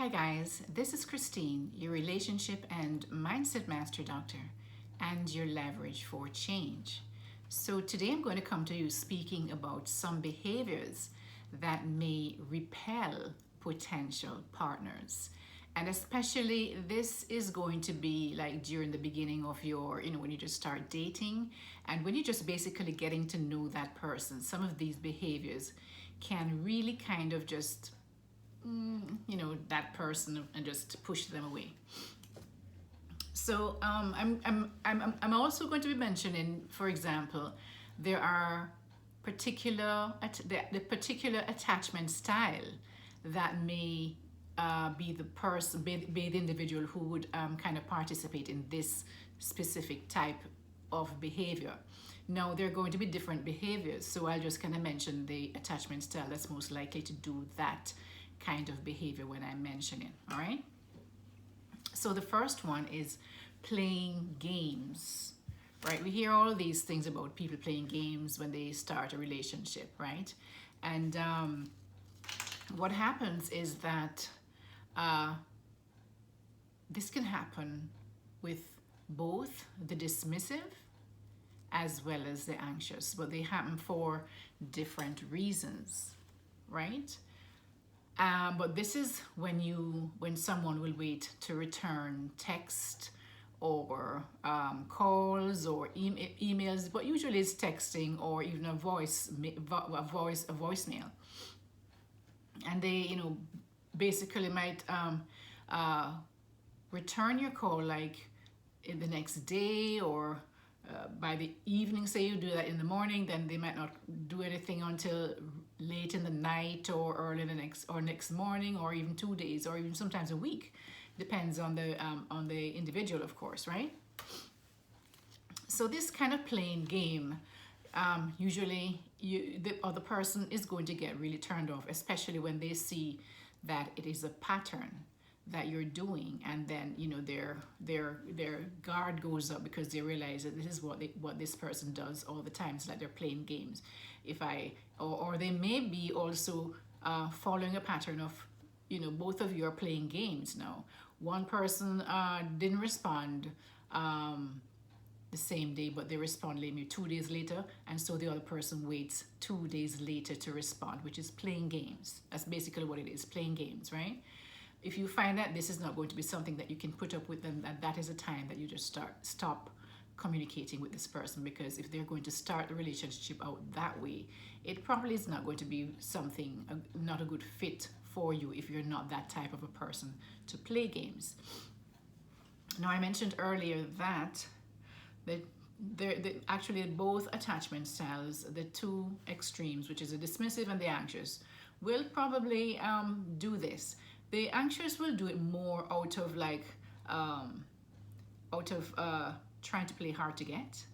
Hi guys, this is Christine, your relationship and mindset master doctor and your leverage for change. So today I'm going to come to you speaking about some behaviors that may repel potential partners. And especially this is going to be like during the beginning of your, when you just start dating and when you're just basically getting to know that person. Some of these behaviors can really kind of just that person and just push them away. So I'm also going to be mentioning, for example, there are the particular attachment style that may be the individual who would kind of participate in this specific type of behavior. Now, there are going to be different behaviors, so I'll just kind of mention the attachment style that's most likely to do that kind of behavior when I mention it. All right, so the first one is playing games. Right, we hear all these things about people playing games when they start a relationship, right? And what happens is that this can happen with both the dismissive as well as the anxious, but they happen for different reasons, right? But this is when someone will wait to return text or calls or emails, but usually it's texting or even a voicemail, and they basically might return your call like in the next day or by the evening. Say you do that in the morning, then they might not do anything until late in the night or early next morning, or even 2 days, or even sometimes a week. Depends on the individual, of course, right? So this kind of playing game, usually the other person is going to get really turned off, especially when they see that it is a pattern that you're doing, and then their guard goes up because they realize that this is what this person does all the time. It's like they're playing games. Or they may be also following a pattern of both of you are playing games. Now one person didn't respond the same day, but they respond maybe 2 days later, and so the other person waits 2 days later to respond, which is playing games. That's basically what it is, playing games, right? If you find that this is not going to be something that you can put up with, then that is a time that you just stop communicating with this person, because if they're going to start the relationship out that way, it probably is not going to be not a good fit for you if you're not that type of a person to play games. Now, I mentioned earlier that actually both attachment styles, the two extremes, which is the dismissive and the anxious, will probably do this. The anxious will do it more out of trying to play hard to get,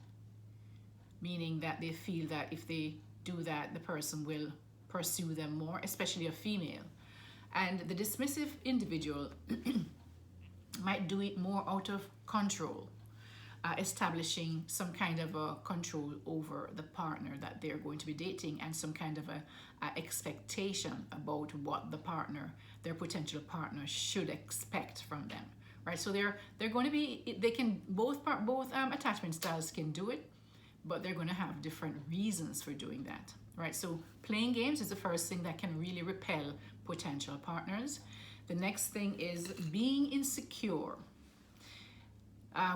meaning that they feel that if they do that, the person will pursue them more, especially a female. And the dismissive individual might do it more out of control, establishing some kind of a control over the partner that they're going to be dating, and some kind of a expectation about what their potential partner should expect from them, right? So they're going to be, they can both attachment styles can do it, but they're going to have different reasons for doing that, right? So playing games is the first thing that can really repel potential partners. The next thing is being insecure,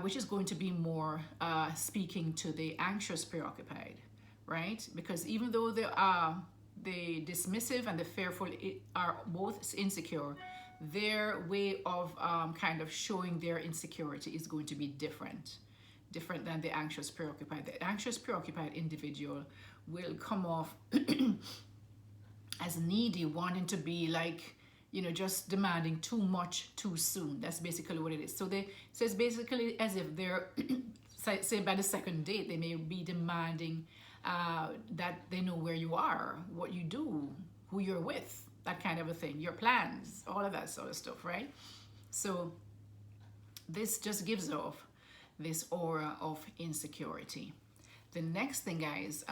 which is going to be more speaking to the anxious preoccupied, right? Because even though the dismissive and the fearful are both insecure, their way of kind of showing their insecurity is going to be different than the anxious preoccupied. The anxious preoccupied individual will come off as needy, wanting to be like, just demanding too much too soon. That's basically what it is. So it's basically as if they're, say by the second date, they may be demanding that they know where you are, what you do, who you're with, that kind of a thing, your plans, all of that sort of stuff, right? So this just gives off this aura of insecurity. The next thing, guys,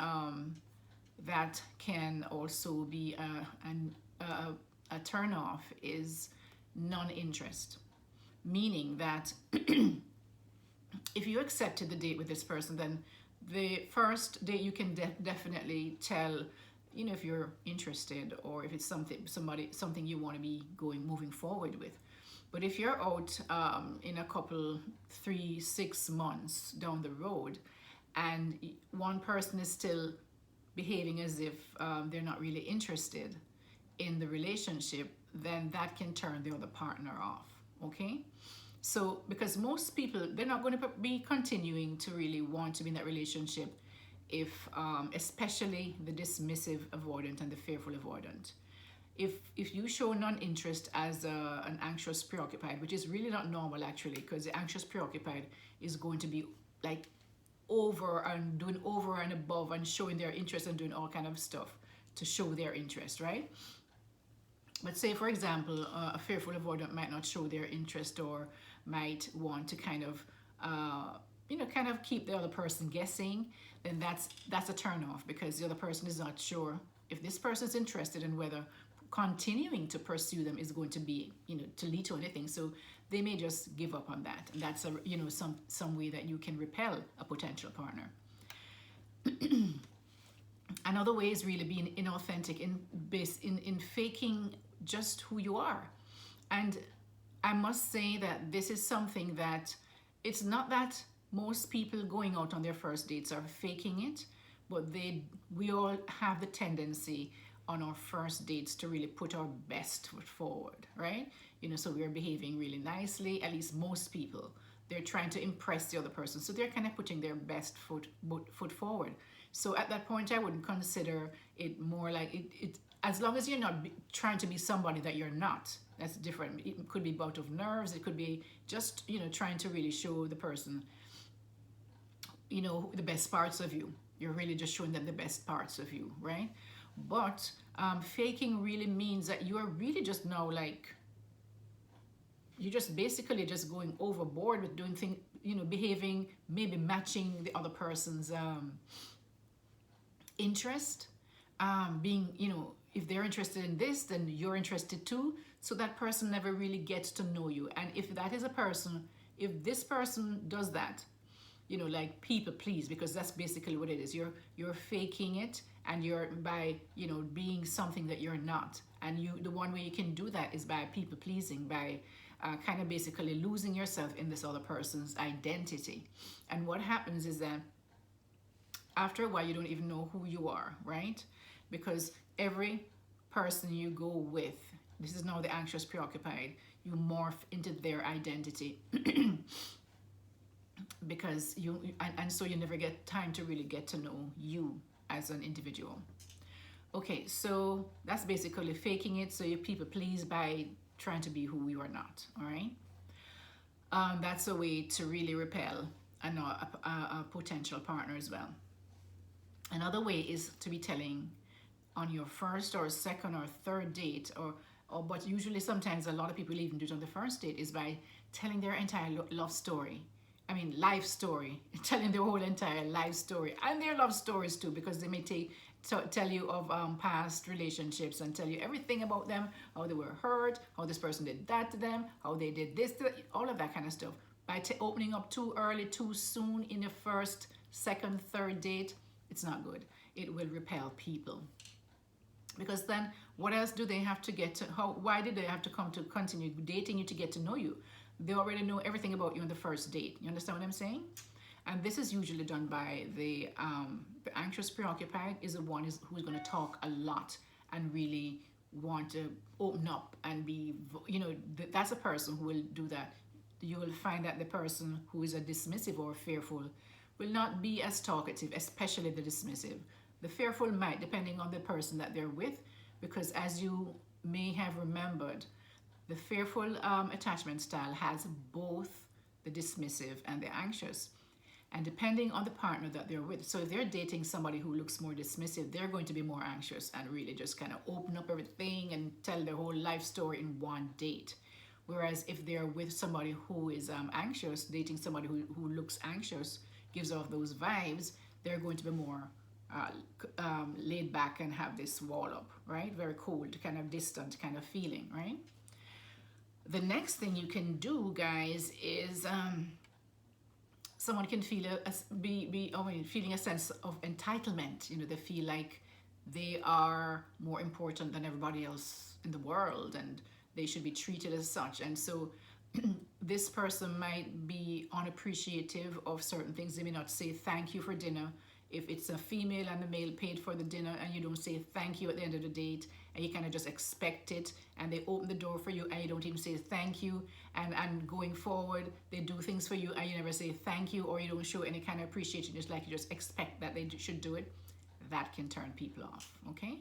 that can also be a turn off is non-interest, meaning that if you accepted the date with this person, then the first date you can definitely tell, you know, if you're interested or if it's something you want to be moving forward with. But if you're out in a couple 3-6 months down the road and one person is still behaving as if they're not really interested in the relationship, then that can turn the other partner off. Okay, so because most people, they're not going to be continuing to really want to be in that relationship if especially the dismissive avoidant and the fearful avoidant. If you show non-interest as an anxious preoccupied, which is really not normal actually, because the anxious preoccupied is going to be like doing over and above and showing their interest and doing all kind of stuff to show their interest, right? But say, for example, a fearful avoidant might not show their interest or might want to kind of, kind of keep the other person guessing, then that's a turn off, because the other person is not sure if this person is interested and whether continuing to pursue them is going to be, to lead to anything. So they may just give up on that. And that's some way that you can repel a potential partner. Another way is really being inauthentic in faking just who you are. And I must say that this is something that it's not that most people going out on their first dates are faking it, but we all have the tendency on our first dates to really put our best foot forward, right? So we're behaving really nicely, at least most people. They're trying to impress the other person, so they're kind of putting their best foot forward. So at that point, I wouldn't consider it more like it as long as you're not trying to be somebody that you're not. That's different. It could be bout of nerves. It could be just, trying to really show the person, the best parts of you. You're really just showing them the best parts of you, right? But faking really means that you are really just now like, you're just basically just going overboard with doing things, behaving, maybe matching the other person's interest, being, if they're interested in this, then you're interested too. So that person never really gets to know you. And if this person does that, like people please, because that's basically what it is. You're faking it, and you're by, being something that you're not. And the one way you can do that is by people pleasing, by kind of basically losing yourself in this other person's identity. And what happens is that after a while, you don't even know who you are, right? Because every person you go with, this is now the anxious preoccupied, you morph into their identity. Because so you never get time to really get to know you as an individual. Okay, so that's basically faking it, so you people please by trying to be who you are not. All right, that's a way to really repel a potential partner as well. Another way is to be telling on your first or second or third date, but usually sometimes a lot of people even do it on the first date, is by telling their entire life story, telling their whole entire life story and their love stories too, because they may tell you of past relationships and tell you everything about them, how they were hurt, how this person did that to them, how they did this, all of that kind of stuff. By opening up too early, too soon in your first, second, third date, it's not good. It will repel people. Because then what else do they have to get to? Why did they have to come to continue dating you to get to know you? They already know everything about you on the first date. You understand what I'm saying? And this is usually done by the anxious preoccupied, is the one who's going to talk a lot and really want to open up and be, that's a person who will do that. You will find that the person who is a dismissive or fearful will not be as talkative, especially the dismissive. The fearful might, depending on the person that they're with, because as you may have remembered, the fearful attachment style has both the dismissive and the anxious. And depending on the partner that they're with, so if they're dating somebody who looks more dismissive, they're going to be more anxious and really just kind of open up everything and tell their whole life story in one date. Whereas if they're with somebody who is anxious, dating somebody who looks anxious, gives off those vibes, they're going to be more laid back and have this wall up, right? Very cold, kind of distant kind of feeling, right? The next thing you can do, guys, is someone can feel feeling a sense of entitlement. They feel like they are more important than everybody else in the world, and they should be treated as such. And so this person might be unappreciative of certain things. They may not say thank you for dinner. If it's a female and the male paid for the dinner and you don't say thank you at the end of the date, and you kind of just expect it, and they open the door for you and you don't even say thank you, and going forward they do things for you and you never say thank you, or you don't show any kind of appreciation, just like you just expect that they should do it, that can turn people off. Okay.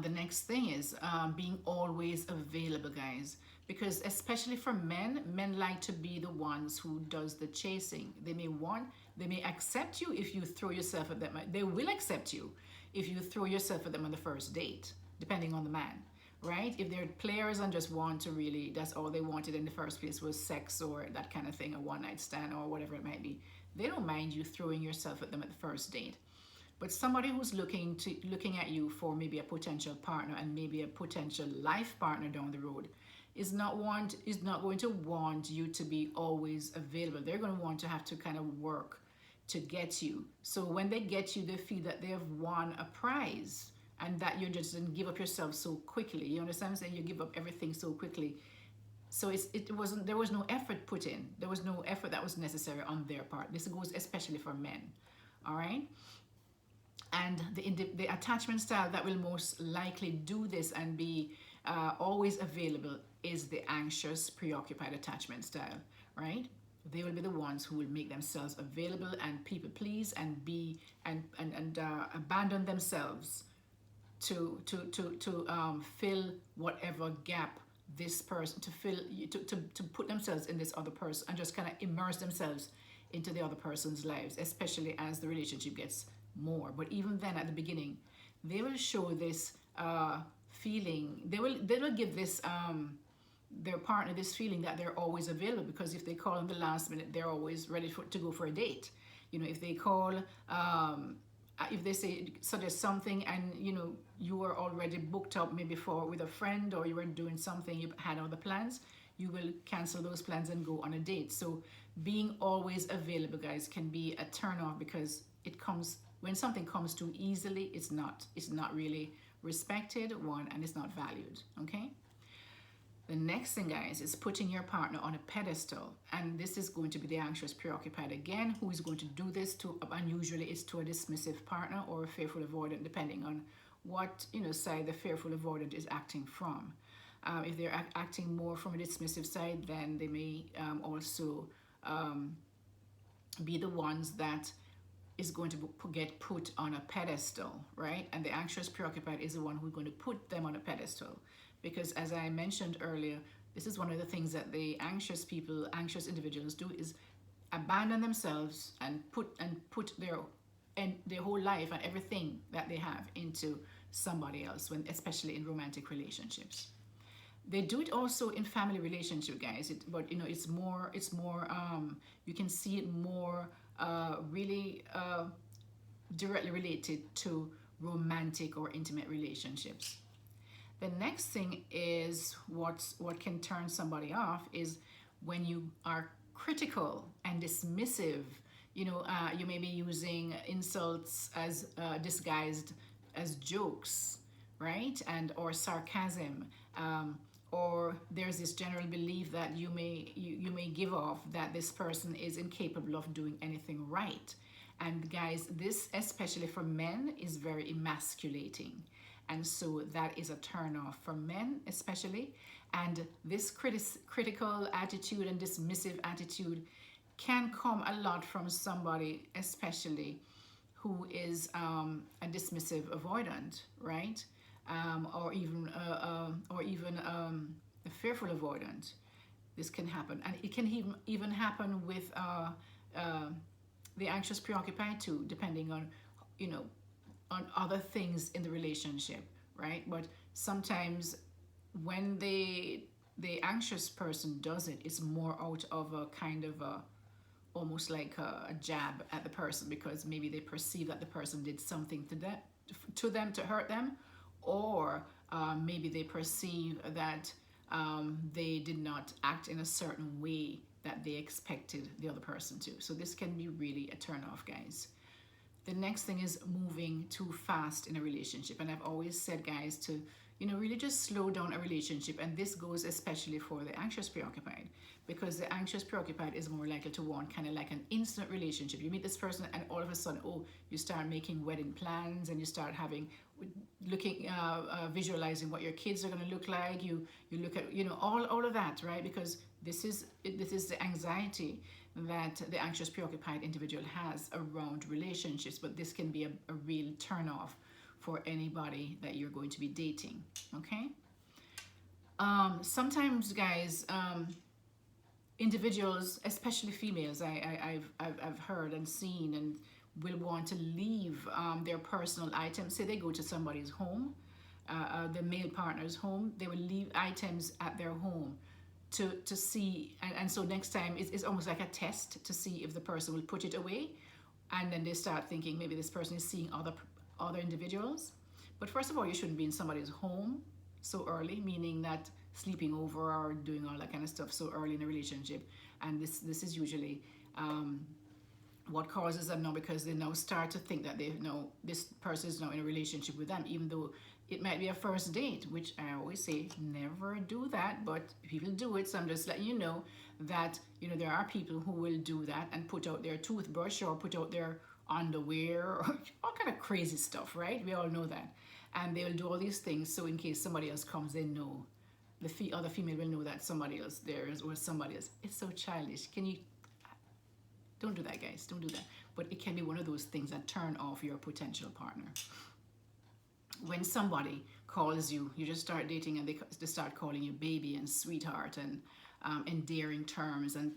The next thing is being always available, guys, because especially for men like to be the ones who does the chasing. They may accept you if you throw yourself at them. They will accept you if you throw yourself at them on the first date, depending on the man, right? If they're players and just want to really, that's all they wanted in the first place was sex or that kind of thing, a one night stand or whatever it might be, they don't mind you throwing yourself at them at the first date. But somebody who's looking at you for maybe a potential partner and maybe a potential life partner down the road is not going to want you to be always available. They're going to want to have to kind of work to get you. So when they get you, they feel that they have won a prize and that you just didn't give up yourself so quickly. You understand what I'm saying? You give up everything so quickly. So there was no effort put in. There was no effort that was necessary on their part. This goes especially for men. All right. And the attachment style that will most likely do this and be always available is the anxious, preoccupied attachment style, right? They will be the ones who will make themselves available and people please and be and abandon themselves to fill whatever gap this person to put themselves in this other person and just kind of immerse themselves into the other person's lives, especially as the relationship gets more. But even then, at the beginning, they will show this feeling. They will give this their partner this feeling that they're always available, because if they call in the last minute, they're always ready to go for a date. If they call, if they suggest something, and you were already booked up maybe with a friend, or you were doing something, you had other plans, you will cancel those plans and go on a date. So being always available, guys, can be a turn off, because it comes when something comes too easily. It's not really respected, one, and it's not valued. Okay. The next thing, guys, is putting your partner on a pedestal, and this is going to be the anxious, preoccupied again, who is going to do this to, and usually it's to a dismissive partner or a fearful avoidant, depending on what side the fearful avoidant is acting from. If they're acting more from a dismissive side, then they may also be the ones that is going to get put on a pedestal, right? And the anxious, preoccupied is the one who's going to put them on a pedestal. Because as I mentioned earlier, this is one of the things that the anxious individuals do, is abandon themselves and put their whole life and everything that they have into somebody else, especially in romantic relationships. They do it also in family relationship, guys. But it's more. You can see it more really directly related to romantic or intimate relationships. The next thing is what can turn somebody off is when you are critical and dismissive. You may be using insults as disguised as jokes, right? Or sarcasm. Or there's this general belief that you may give off that this person is incapable of doing anything right. And guys, this, especially for men, is very emasculating. And so that is a turn off for men especially. And this critical attitude and dismissive attitude can come a lot from somebody, especially who is a dismissive avoidant, right? Or even a fearful avoidant. This can happen, and it can even happen with the anxious, preoccupied too, depending on on other things in the relationship, right? But sometimes when the anxious person does it, it's more out of a kind of almost like a jab at the person, because maybe they perceive that the person did something to them to hurt them, or maybe they perceive that they did not act in a certain way that they expected the other person to. So this can be really a turn off, guys. The next thing is moving too fast in a relationship. And I've always said, guys, to, really just slow down a relationship. And this goes especially for the anxious preoccupied, because the anxious preoccupied is more likely to want kind of like an instant relationship. You meet this person and all of a sudden, you start making wedding plans, and you start visualizing what your kids are going to look like. You look at, all of that, right? Because this is the anxiety that the anxious preoccupied individual has around relationships, but this can be a real turn off for anybody that you're going to be dating. Okay. Sometimes, guys, individuals, especially females, I've heard and seen, and will want to leave their personal items. Say they go to somebody's home, the male partner's home, they will leave items at their home to see, and so next time it's almost like a test to see if the person will put it away, and then they start thinking maybe this person is seeing other individuals. But first of all, you shouldn't be in somebody's home so early, meaning that sleeping over or doing all that kind of stuff so early in a relationship. And this is usually what causes them now, because they now start to think that they know this person is now in a relationship with them, even though it might be a first date, which I always say never do that, but people do it. So I'm just letting you know that there are people who will do that and put out their toothbrush or put out their underwear or all kind of crazy stuff, right? We all know that. And they will do all these things so in case somebody else comes, they know, the other female will know that somebody else there is, or somebody else. It's so childish. Don't do that, guys. Don't do that. But it can be one of those things that turn off your potential partner. When somebody calls you, you just start dating, and they start calling you baby and sweetheart and endearing terms and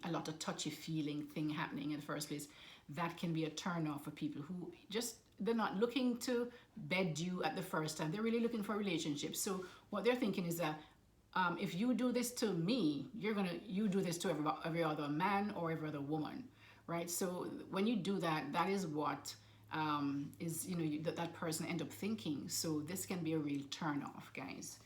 a lot of touchy feeling thing happening in the first place, that can be a turn off for people who they're not looking to bed you at the first time. They're really looking for a relationship. So what they're thinking is that if you do this to me, you do this to every other man or every other woman, right? So when you do that, that is what that person end up thinking. So this can be a real turn off, guys.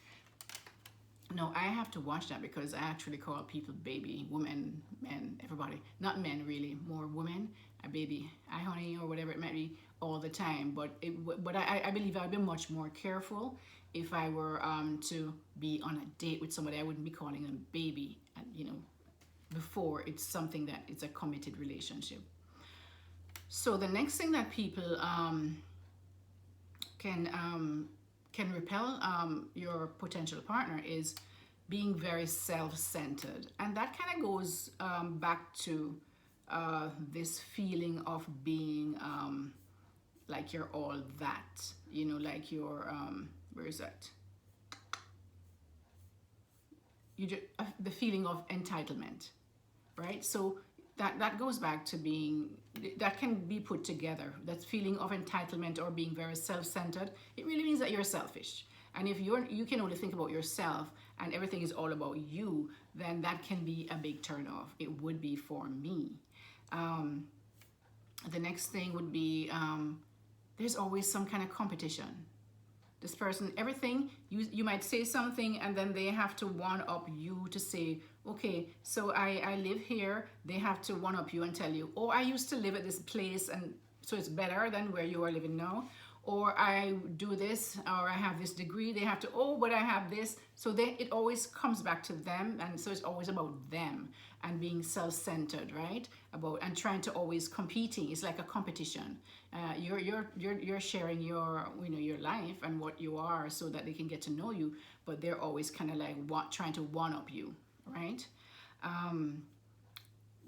No, I have to watch that, because I actually call people baby, women, men, everybody. Not men, really, more women. A baby, hi honey, or whatever it might be, all the time. But I believe I'd be much more careful if I were to be on a date with somebody. I wouldn't be calling them baby, before it's something that it's a committed relationship. So the next thing that people can repel your potential partner is being very self-centered. And that kind of goes back to this feeling of being like you're all that, like you're, where is that? The feeling of entitlement, right? So that goes back to that can be put together. That feeling of entitlement or being very self-centered, it really means that you're selfish. And if you can only think about yourself and everything is all about you, then that can be a big turn off. It would be for me. The next thing would be there's always some kind of competition. This person, everything, you might say something and then they have to one up you to say, okay, so I live here. They have to one up you and tell you, oh, I used to live at this place, and so it's better than where you are living now. Or I do this, or I have this degree. They have to, oh, but I have this. So it always comes back to them, and so it's always about them and being self-centered, right? And trying to always competing. It's like a competition. You're sharing your life and what you are so that they can get to know you, but they're always kind of like trying to one up you, right?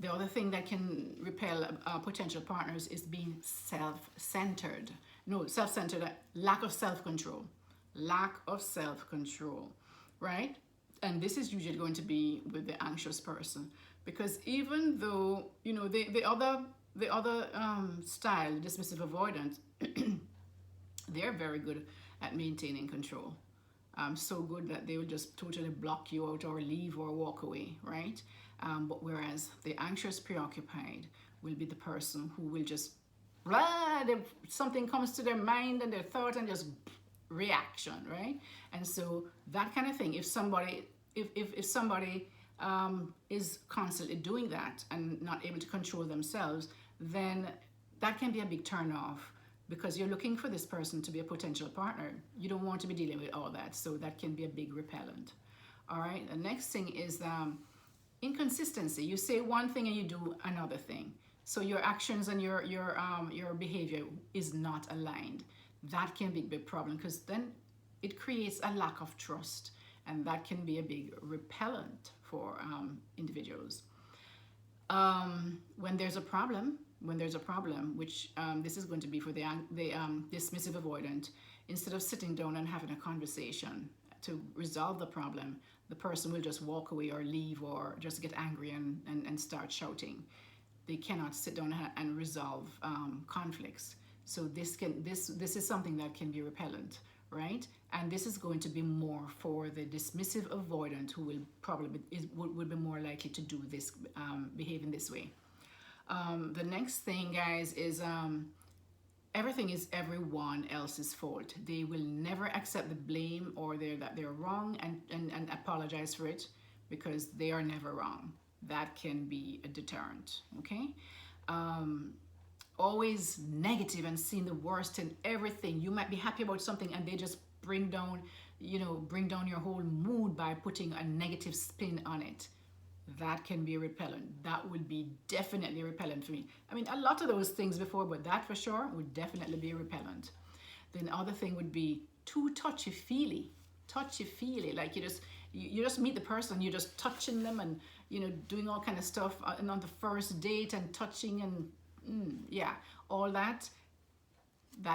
The other thing that can repel potential partners is being self-centered. No, self-centered, lack of self-control, right? And this is usually going to be with the anxious person, because even though, the other style, dismissive avoidance, they're very good at maintaining control. So good that they will just totally block you out or leave or walk away, right? But whereas the anxious preoccupied will be the person who will just something comes to their mind and their thought and just reaction, right? And so that kind of thing, if somebody if somebody is constantly doing that and not able to control themselves, then that can be a big turn off, because you're looking for this person to be a potential partner. You don't want to be dealing with all that, so that can be a big repellent. All right, the next thing is inconsistency. You say one thing and you do another thing, so your actions and your behavior is not aligned. That can be a big problem, because then it creates a lack of trust, and that can be a big repellent for individuals. When there's a problem, which this is going to be for the dismissive avoidant, instead of sitting down and having a conversation to resolve the problem, the person will just walk away or leave or just get angry and start shouting. They cannot sit down and resolve conflicts. So this is something that can be repellent, right? And this is going to be more for the dismissive avoidant, who will probably would be more likely to do this, behave in this way. The next thing, guys, is everything is everyone else's fault. They will never accept the blame or that they're wrong and apologize for it, because they are never wrong. That can be a deterrent, okay? Always negative and seeing the worst in everything. You might be happy about something and they just bring down your whole mood by putting a negative spin on it. That can be repellent. That would be definitely repellent for me. I mean, a lot of those things before, but that for sure would definitely be repellent. Then other thing would be too touchy-feely. Touchy-feely, like you just meet the person, you're just touching them and doing all kind of stuff, and on the first date and touching and yeah, all that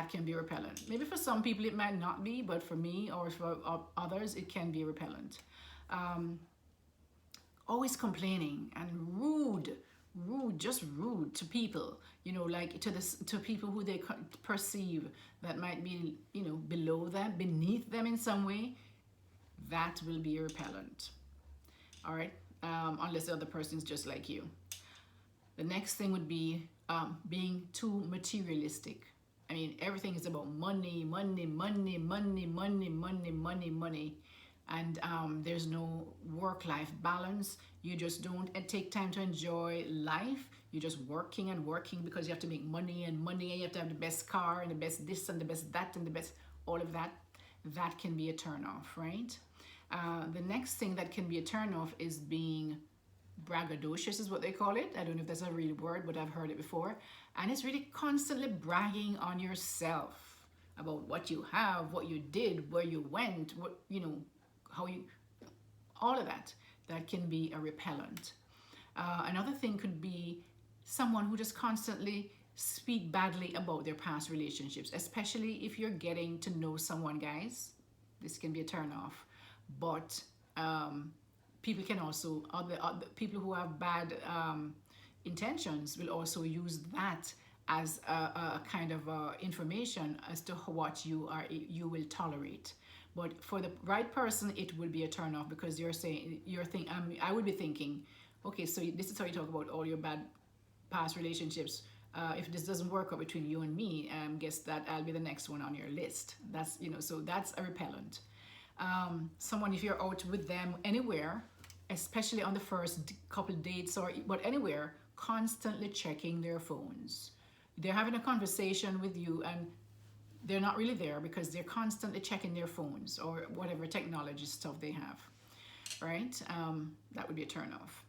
can be repellent. Maybe for some people it might not be, but for me or for others it can be repellent. Always complaining and rude to people, like to people who they perceive that might be below them, beneath them in some way. That will be a repellent. All right, unless the other person is just like you. The next thing would be being too materialistic. I mean, everything is about money, and there's no work-life balance. You just don't take time to enjoy life. You're just working and working because you have to make money, and you have to have the best car and the best this and the best that and the best all of that. That can be a turn-off, right? The next thing that can be a turn-off is being braggadocious, is what they call it. I don't know if that's a real word, but I've heard it before. And it's really constantly bragging on yourself about what you have, what you did, where you went, how you, all of that. That can be a repellent. Another thing could be someone who just constantly speak badly about their past relationships, especially if you're getting to know someone, guys. This can be a turn off. But people can also, other people who have bad intentions will also use that as a kind of information as to what you will tolerate. But for the right person, it will be a turn off, because I would be thinking, okay, so this is how you talk about all your bad past relationships. If this doesn't work out between you and me, guess that I'll be the next one on your list. That's so that's a repellent. Someone, if you're out with them anywhere, especially on the first couple dates but anywhere, constantly checking their phones. They're having a conversation with you and they're not really there because they're constantly checking their phones or whatever technology stuff they have, right? That would be a turn-off.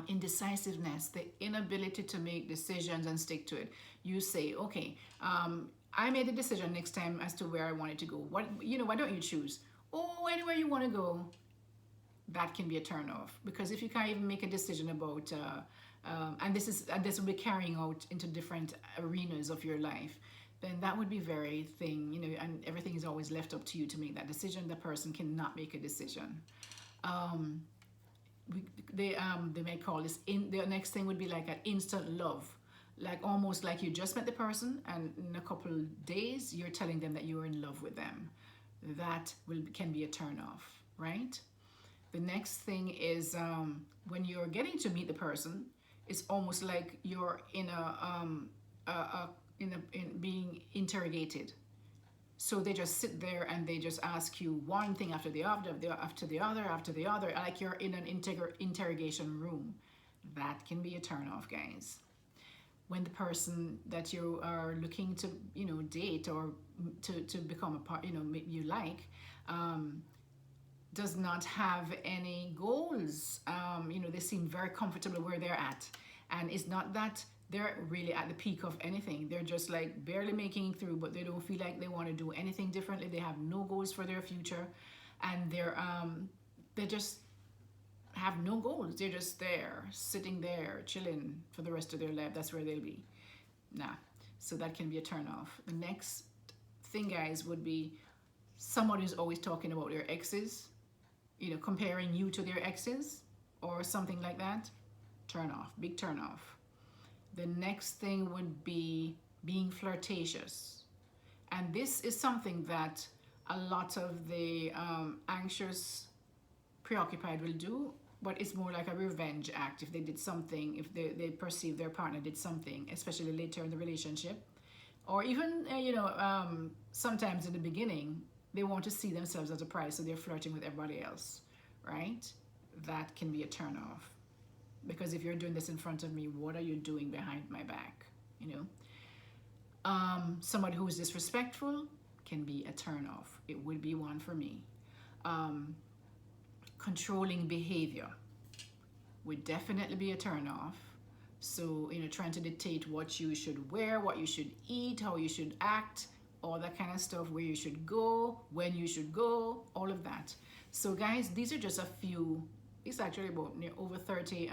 Indecisiveness, the inability to make decisions and stick to it. You say, okay, I made a decision next time as to where I wanted to go. Why don't you choose? Oh, anywhere you want to go. That can be a turn-off, because if you can't even make a decision about, and this will be carrying out into different arenas of your life, then that would be very thing, and everything is always left up to you to make that decision. The person cannot make a decision. They may call this the next thing would be like an instant love, like almost like you just met the person and in a couple days you're telling them that you're in love with them. That can be a turn off, right? The next thing is when you're getting to meet the person, it's almost like you're in being interrogated. So they just sit there and they just ask you one thing after the other, after the other, like you're in an interrogation room. That can be a turn off, guys. When the person that you are looking to, date or to become a part, you like, does not have any goals. They seem very comfortable where they're at. And it's not that they're really at the peak of anything. They're just like barely making it through, but they don't feel like they want to do anything differently. They have no goals for their future. And they just have no goals. They're just there, sitting there, chilling for the rest of their life. That's where they'll be. Nah. So that can be a turn off. The next thing, guys, would be somebody who's always talking about their exes, comparing you to their exes or something like that. Turn off. Big turn off. The next thing would be being flirtatious. And this is something that a lot of the anxious, preoccupied will do, but it's more like a revenge act if they did something, if they perceive their partner did something, especially later in the relationship. Or even, sometimes in the beginning, they want to see themselves as a prize, so they're flirting with everybody else, right? That can be a turn off. Because if you're doing this in front of me, what are you doing behind my back? Somebody who is disrespectful can be a turn off. It would be one for me. Controlling behavior would definitely be a turn off. So, trying to dictate what you should wear, what you should eat, how you should act, all that kind of stuff, where you should go, when you should go, all of that. So guys, these are just a few. It's actually about over 30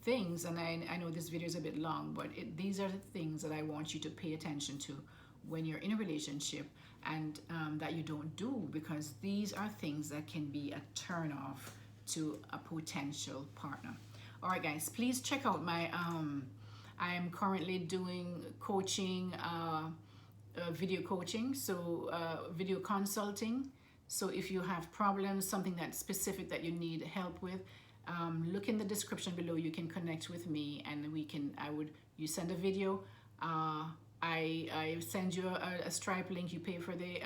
things, and I know this video is a bit long, but these are the things that I want you to pay attention to when you're in a relationship, and that you don't do, because these are things that can be a turn off to a potential partner. All right, guys, please check out my I am currently doing coaching, video coaching, so video consulting. So if you have problems, something that's specific that you need help with, look in the description below. You can connect with me, and you send a video, I send you a Stripe link. You pay for the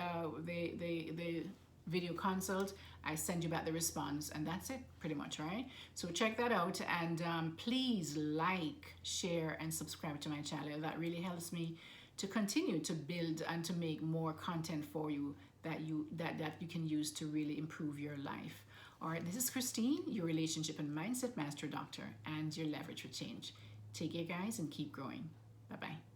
video consult. I send you back the response, and that's it pretty much, right? So check that out, and please like, share, and subscribe to my channel. That really helps me to continue to build and to make more content for you that you can use to really improve your life. All right, this is Christine, your relationship and mindset master doctor, and your leverage for change. Take care, guys, and keep growing. Bye-bye.